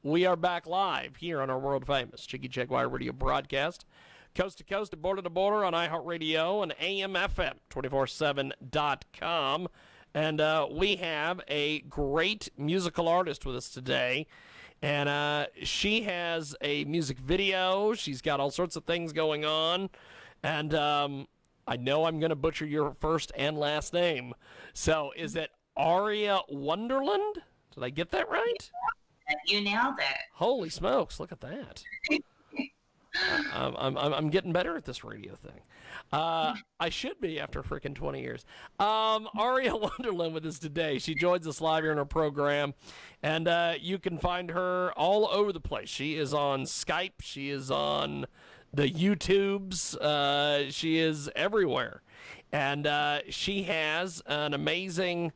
We are back live here on our world famous KJAG radio broadcast, coast to coast and border to border on iHeartRadio and AMFM247.com. And we have a great musical artist with us today. And she has a music video. She's got all sorts of things going on. And I know I'm going to butcher your first and last name. So is it Aria Wunderland? Did I get that right? You nailed it. Holy smokes, look at that. I'm getting better at this radio thing. I should be after freaking 20 years. Aria Wunderland with us today. She joins us live here in our program, and you can find her all over the place. She is on Skype. She is on the YouTubes. She is everywhere. And she has an amazing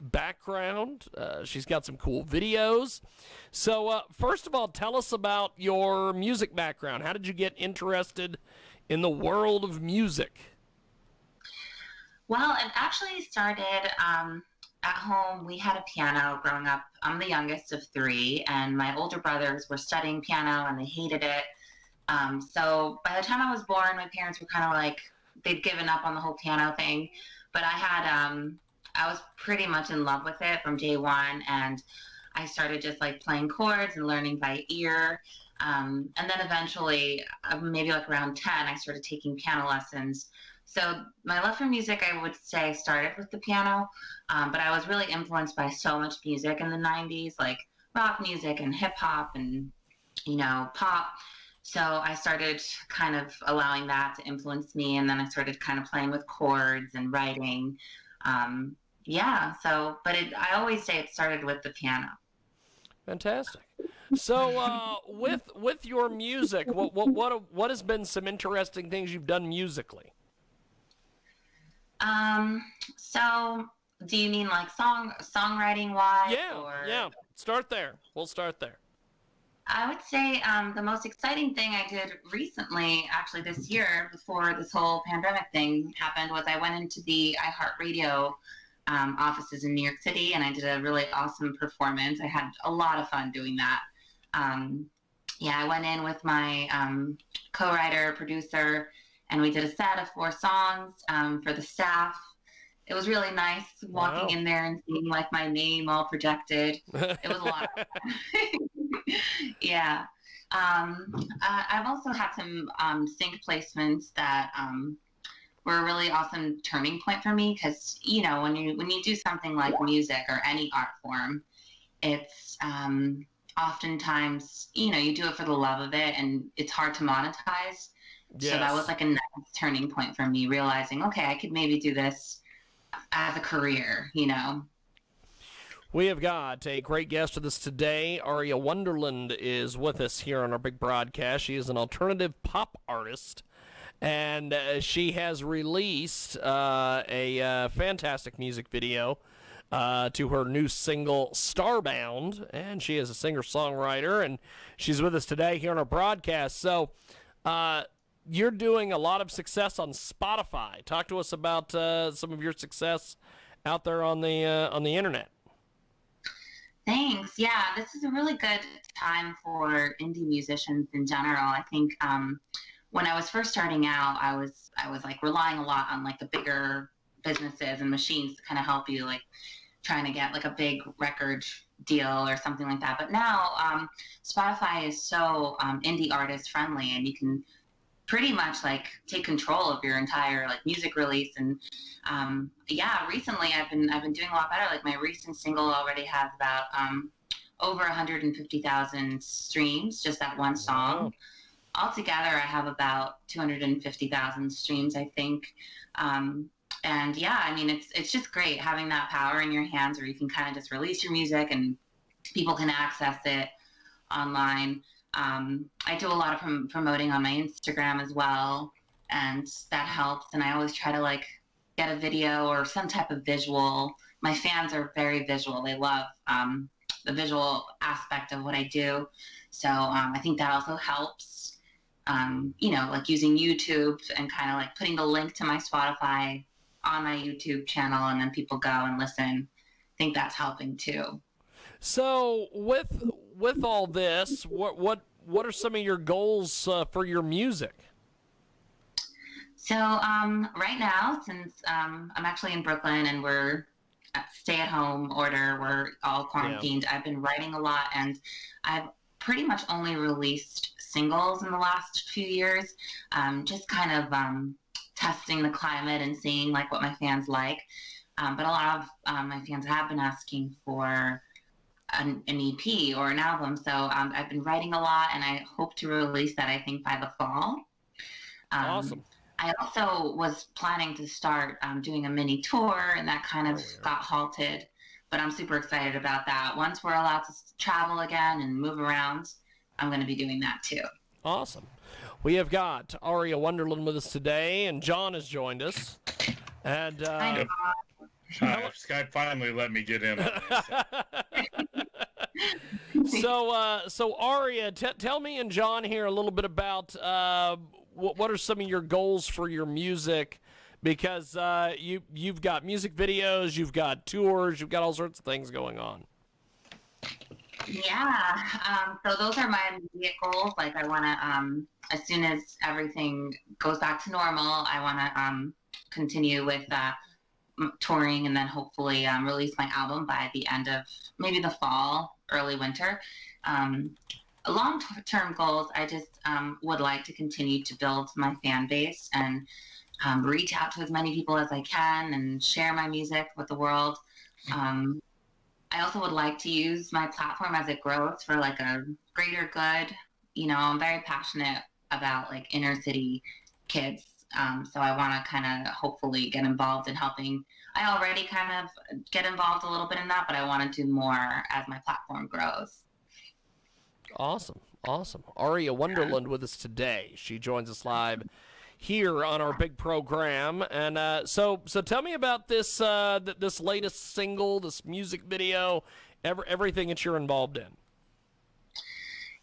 background. She's got some cool videos. So first of all, tell us about your music background. How did you get interested in the world of music? Well, it actually started at home. We had a piano growing up. I'm the youngest of three, and my older brothers were studying piano and they hated it. So by the time I was born, my parents were kind of like, they'd given up on the whole piano thing. But I was pretty much in love with it from day one, and I started just like playing chords and learning by ear. And then eventually, maybe like around 10, I started taking piano lessons. So my love for music, I would say, started with the piano, but I was really influenced by so much music in the 90s, like rock music and hip hop and, pop. So I started kind of allowing that to influence me, and then I started kind of playing with chords and writing. I always say it started with the piano. Fantastic. So, with your music, what has been some interesting things you've done musically? So do you mean like songwriting wise? Yeah. Start there. We'll start there. I would say the most exciting thing I did recently, actually this year, before this whole pandemic thing happened, was I went into the iHeartRadio offices in New York City, and I did a really awesome performance. I had a lot of fun doing that. I went in with my co-writer, producer, and we did a set of 4 songs for the staff. It was really nice walking in there and seeing like my name all projected. It was a lot of fun. Yeah. I've also had some sync placements that were a really awesome turning point for me, because when you do something like music or any art form, it's oftentimes you do it for the love of it, and it's hard to monetize. Yes. So that was like a nice turning point for me, realizing, okay, I could maybe do this as a career. We have got a great guest with us today. Aria Wunderland is with us here on our big broadcast. She is an alternative pop artist, and she has released a fantastic music video to her new single, Starbound, and she is a singer-songwriter, and she's with us today here on our broadcast. So you're doing a lot of success on Spotify. Talk to us about some of your success out there on the internet. Thanks. Yeah, this is a really good time for indie musicians in general. I think when I was first starting out, I was like relying a lot on like the bigger businesses and machines to kind of help you, like trying to get like a big record deal or something like that. But now Spotify is so indie artist friendly, and you can pretty much like take control of your entire like music release. And recently I've been doing a lot better. Like my recent single already has about over 150,000 streams, just that one song. Wow. Altogether I have about 250,000 streams, I think. It's just great having that power in your hands, where you can kind of just release your music and people can access it online. I do a lot of promoting on my Instagram as well, and that helps. And I always try to like get a video or some type of visual. My fans are very visual. They love the visual aspect of what I do. So I think that also helps, like using YouTube and kind of like putting the link to my Spotify on my YouTube channel, and then people go and listen. I think that's helping too. So with all this, what are some of your goals for your music? So right now, since I'm actually in Brooklyn and we're at stay-at-home order, we're all Yeah. quarantined. I've been writing a lot, and I've pretty much only released singles in the last few years, just kind of testing the climate and seeing like what my fans like. But a lot of my fans have been asking for an EP or an album, so I've been writing a lot, and I hope to release that I think by the fall. Um, Awesome. I also was planning to start doing a mini tour, and that kind of Earlier. got halted. But I'm super excited about that. Once we're allowed to travel again and move around, I'm going to be doing that too. Awesome. We have got Aria Wunderland with us today, and John has joined us. And Yep. Skype finally let me get in on this. so Aria, tell me and John here a little bit about what are some of your goals for your music, because you've got music videos, you've got tours, you've got all sorts of things going on. Yeah. So those are my immediate goals. Like I want to, as soon as everything goes back to normal, I want to continue with touring, and then hopefully release my album by the end of maybe the fall, early winter. Long-term goals, I just would like to continue to build my fan base and reach out to as many people as I can and share my music with the world. I also would like to use my platform as it grows for like a greater good. You know, I'm very passionate about like inner city kids. So I want to kind of hopefully get involved in helping. I already kind of get involved a little bit in that, but I want to do more as my platform grows. Awesome. Aria Wunderland with us today. She joins us live here on our big program. And so tell me about this this latest single, this music video, everything that you're involved in.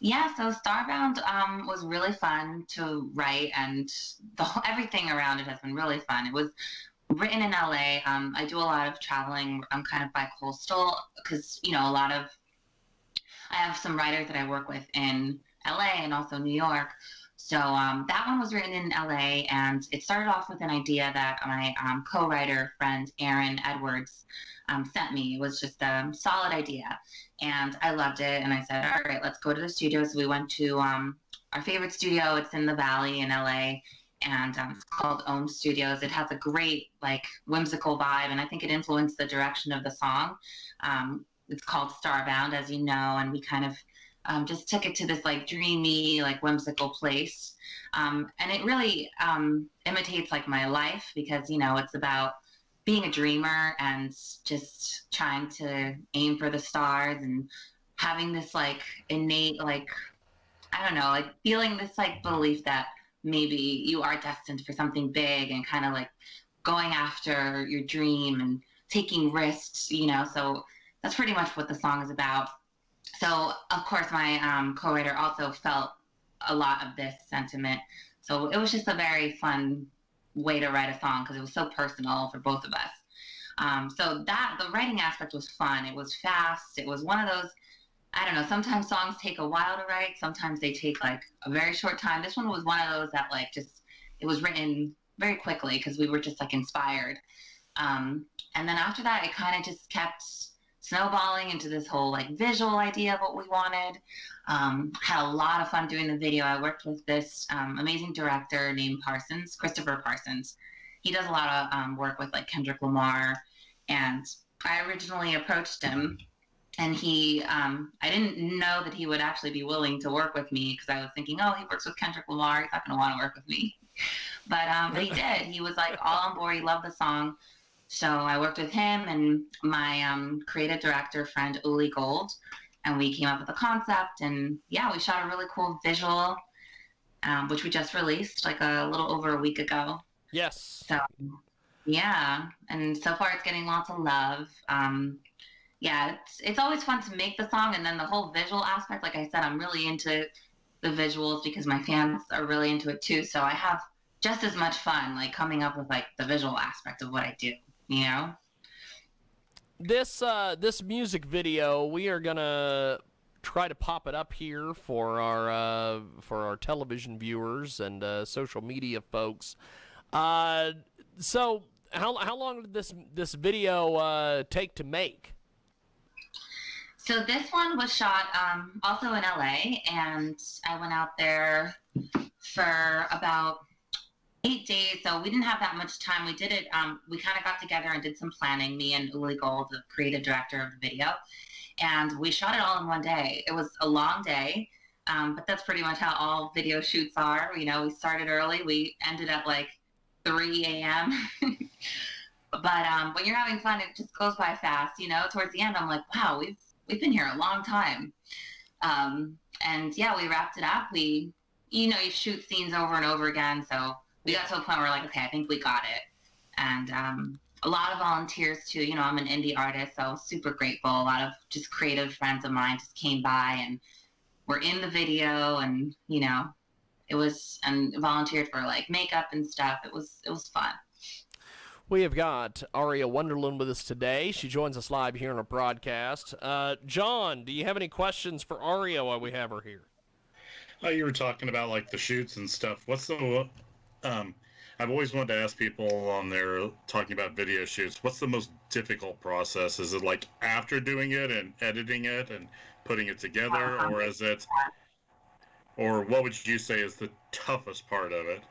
Yeah, so Starbound was really fun to write, and everything around it has been really fun. It was written in LA. I do a lot of traveling. I'm kind of bi-coastal because, you know, I have some writers that I work with in LA and also New York. So that one was written in LA, and it started off with an idea that my co-writer friend Aaron Edwards sent me. It was just a solid idea, and I loved it. And I said, all right, let's go to the studio. So we went to our favorite studio. It's in the Valley in LA, and it's called Ohm Studios. It has a great like whimsical vibe, and I think it influenced the direction of the song. It's called Starbound, as you know, and we kind of just took it to this like dreamy, like whimsical place. And it really imitates like my life because, you know, it's about being a dreamer and just trying to aim for the stars and having this like innate, like, I don't know, like feeling this like belief that maybe you are destined for something big and kind of like going after your dream and taking risks, you know, so that's pretty much what the song is about. So, of course, my co-writer also felt a lot of this sentiment. So it was just a very fun way to write a song because it was so personal for both of us. So the writing aspect was fun. It was fast. It was one of those, I don't know, sometimes songs take a while to write. Sometimes they take like a very short time. This one was one of those that like just, it was written very quickly because we were just like inspired. And then after that, it kind of just kept snowballing into this whole like visual idea of what we wanted. Had a lot of fun doing the video. I worked with this amazing director named Christopher Parsons. He does a lot of work with like Kendrick Lamar, and I originally approached him, and I didn't know that he would actually be willing to work with me because I was thinking, oh, he works with Kendrick Lamar, he's not going to want to work with me. But he did. He was like all on board. He loved the song. So I worked with him and my creative director friend, Uli Gold, and we came up with a concept. And yeah, we shot a really cool visual, which we just released like a little over a week ago. Yes. So yeah, and so far it's getting lots of love. Yeah, it's always fun to make the song, and then the whole visual aspect. Like I said, I'm really into the visuals because my fans are really into it too. So I have just as much fun like coming up with like the visual aspect of what I do. You know? This music video, we are gonna try to pop it up here for our television viewers and social media folks. So how long did this video take to make? So this one was shot also in LA, and I went out there for about 8 days. So we didn't have that much time. We did it. We kind of got together and did some planning. Me and Uli Gold, the creative director of the video, and we shot it all in one day. It was a long day, but that's pretty much how all video shoots are. You know, we started early. We ended at like 3 a.m. But when you're having fun, it just goes by fast. You know, towards the end, I'm like, wow, we've been here a long time. And yeah, we wrapped it up. You shoot scenes over and over again. So we got to a point where we're like, okay, I think we got it. And a lot of volunteers too. You know, I'm an indie artist, so super grateful. A lot of just creative friends of mine just came by and were in the video, and you know, and volunteered for like makeup and stuff. It was fun. We have got Aria Wunderland with us today. She joins us live here on our broadcast. John, do you have any questions for Aria while we have her here? You were talking about like the shoots and stuff. What's the I've always wanted to ask people on there talking about video shoots, what's the most difficult process? Is it like after doing it and editing it and putting it together, or what would you say is the toughest part of it?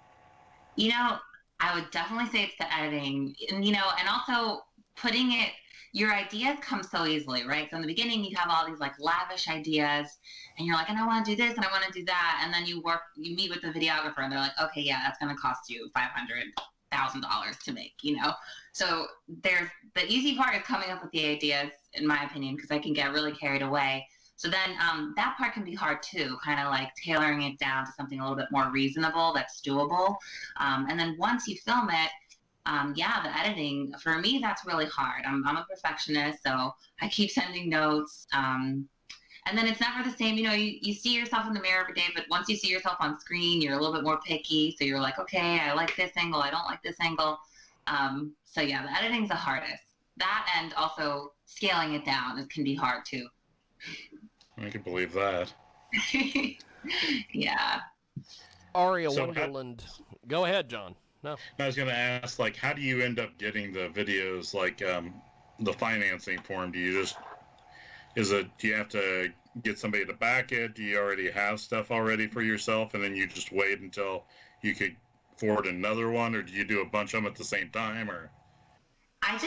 You know, I would definitely say it's the editing, and you know, and also putting it. Your ideas come so easily, right? So in the beginning, you have all these like lavish ideas, and you're like, and I want to do this, and I want to do that, and then you meet with the videographer, and they're like, okay, yeah, that's going to cost you $500,000 to make, you know. So there's the easy part is coming up with the ideas, in my opinion, because I can get really carried away. So then that part can be hard too, kind of like tailoring it down to something a little bit more reasonable that's doable. And then once you film it, the editing, for me, that's really hard. I'm a perfectionist, so I keep sending notes. And then it's never the same. You know, you see yourself in the mirror every day, but once you see yourself on screen, you're a little bit more picky. So you're like, okay, I like this angle. I don't like this angle. So yeah, the editing's the hardest. That, and also scaling it down, it can be hard too. I can believe that. Yeah. Aria Wunderland. Go ahead, John. No. I was going to ask, like, how do you end up getting the videos, like, the financing for them? Do you have to get somebody to back it? Do you already have stuff already for yourself, and then you just wait until you could afford another one, or do you do a bunch of them at the same time, or? It's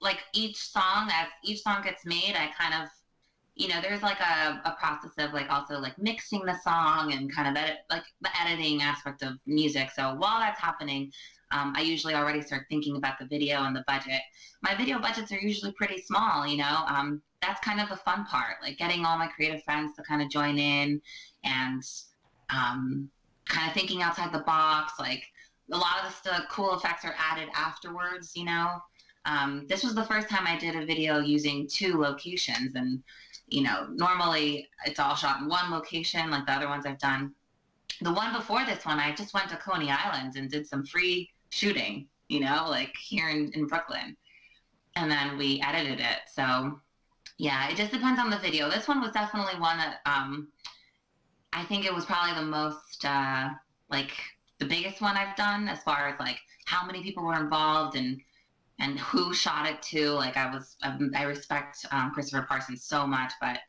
like each song, as each song gets made, I kind of, you know, there's like a process of like also like mixing the song and kind of like the editing aspect of music. So while that's happening, I usually already start thinking about the video and the budget. My video budgets are usually pretty small, you know. That's kind of the fun part, like getting all my creative friends to kind of join in and kind of thinking outside the box. Like a lot of the cool effects are added afterwards, you know. This was the first time I did a video using 2 locations, and you know, normally it's all shot in one location like the other ones I've done. The one before this one, I just went to Coney Island and did some free shooting, you know, like here in Brooklyn. And then we edited it. So yeah, it just depends on the video. This one was definitely one that I think it was probably the most, like the biggest one I've done as far as like how many people were involved and who shot it too. Like I respect Christopher Parsons so much, but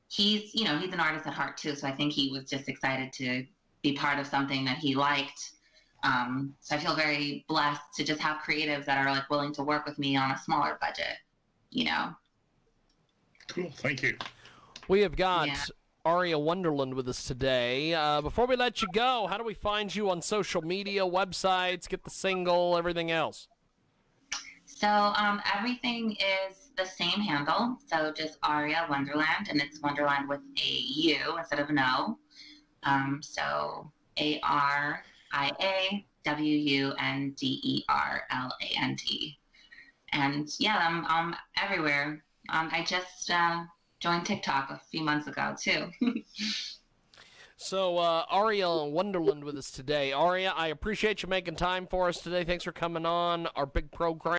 he's an artist at heart too. So I think he was just excited to be part of something that he liked. So I feel very blessed to just have creatives that are like willing to work with me on a smaller budget, you know. Cool, thank you. We have got Aria Wunderland with us today. Before we let you go, how do we find you on social media, websites, get the single, everything else? So everything is the same handle. So just Aria Wunderland, and it's Wunderland with a U instead of an O. So AriaWunderland. And yeah, I'm everywhere. I just joined TikTok a few months ago too. So Aria Wunderland with us today. Aria, I appreciate you making time for us today. Thanks for coming on our big program.